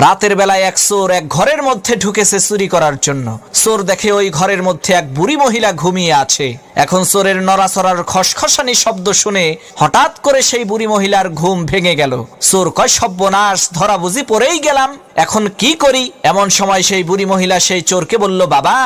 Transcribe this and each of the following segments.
রাতের বেলায় এক চোর এক ঘরের মধ্যে ঢুকেছে চুরি করার জন্য। চোর দেখে ওই ঘরের মধ্যে এক বুড়ি মহিলা ঘুমিয়ে আছে। এখন চোরের নড়াচড়ার খসখসানি শব্দ শুনে হঠাৎ করে সেই বুড়ি মহিলার ঘুম ভেঙে গেল। চোর কয়, সর্বনাশ, ধরা বুঝি পড়েই গেলাম, এখন কি করি? এমন সময় সেই বুড়ি মহিলা সেই চোরকে বলল, বাবা,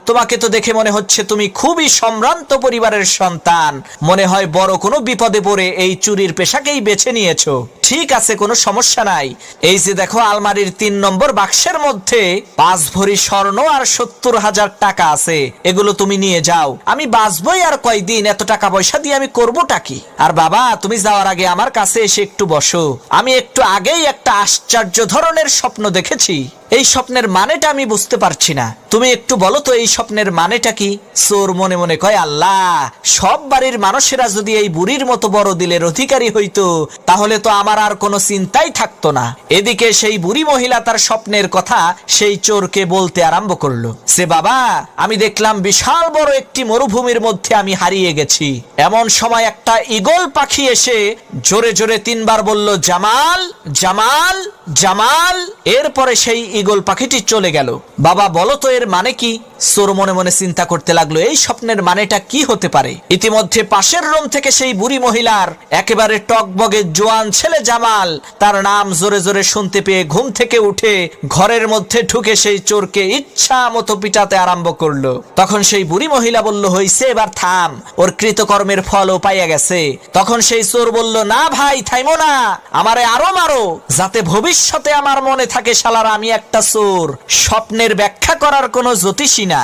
তোমাকে তো দেখে মনে হচ্ছে তুমি খুবই সম্ভ্রান্ত পরিবারের সন্তান, মনে হয় বড় কোনো বিপদে পড়ে এই চুরির পেশাকেই বেছে নিয়েছো। ঠিক আছে, কোনো সমস্যা নাই। এই যে দেখো, আলমারির 3 নম্বর বাক্সের মধ্যে 5 ভরি স্বর্ণ আর 70,000 টাকা আছে, এগুলো তুমি নিয়ে যাও। আমি বাঁচবই আর কয়দিন, এত টাকা পয়সা দিয়ে আমি করবোটা কি? আর বাবা, তুমি যাওয়ার আগে আমার কাছে এসে একটু বসো। আমি একটু আগেই একটা আশ্চর্য ধরনের স্বপ্ন দেখেছি। এই স্বপ্নের মানেটা আমি বুঝতে পারছি না, তুমি একটু বলো তো এই স্বপ্নের মানেটা কি? চোর মনে মনে কয়, আল্লাহ, সব বাড়ির মানুষেরা যদি এই বুড়ির মতো বড় দিলের অধিকারী হইতো, তাহলে তো আমার আর কোনো চিন্তাই থাকতো না। এদিকে সেই বুড়ি মহিলা তার স্বপ্নের কথা সেই চোরকে বলতে আরম্ভ করলো। সে, বাবা, আমি দেখলাম বিশাল বড় একটি মরুভূমির মধ্যে আমি হারিয়ে গেছি। এমন সময় একটা ঈগল পাখি এসে জোরে জোরে 3 বার বলল, জামাল, জামাল, জামাল। এরপরে সেই ঈগল পাখিটি চলে গেল। বাবা, বলো তো এর মানে কি? চোর মনে মনে চিন্তা করতে লাগলো, এই স্বপ্নের মানেটা কি হতে পারে? ইতিমধ্যে পাশের রুম থেকে সেই বুড়ি মহিলার একেবারে টকবগে জোয়ান ছেলে জামাল তার নাম জোরে জোরে শুনতে পেয়ে ঘুম থেকে উঠে ঘরের মধ্যে ঢুকে সেই চোরকে ইচ্ছা মতো পিটাতে আরম্ভ করলো। তখন সেই বুড়ি মহিলা বলল, হইছে, এবার থাম, ওর কৃতকর্মের ফলও পাইয়া গেছে। তখন সেই চোর বলল, না ভাই, থাইমো না, আমারে আরো মারো, যাতে ভবিষ্যতে আমার মনে থাকে শালারা আমি একটা চোর, স্বপ্নের ব্যাখ্যা করার কোনো জ্যোতিষী না।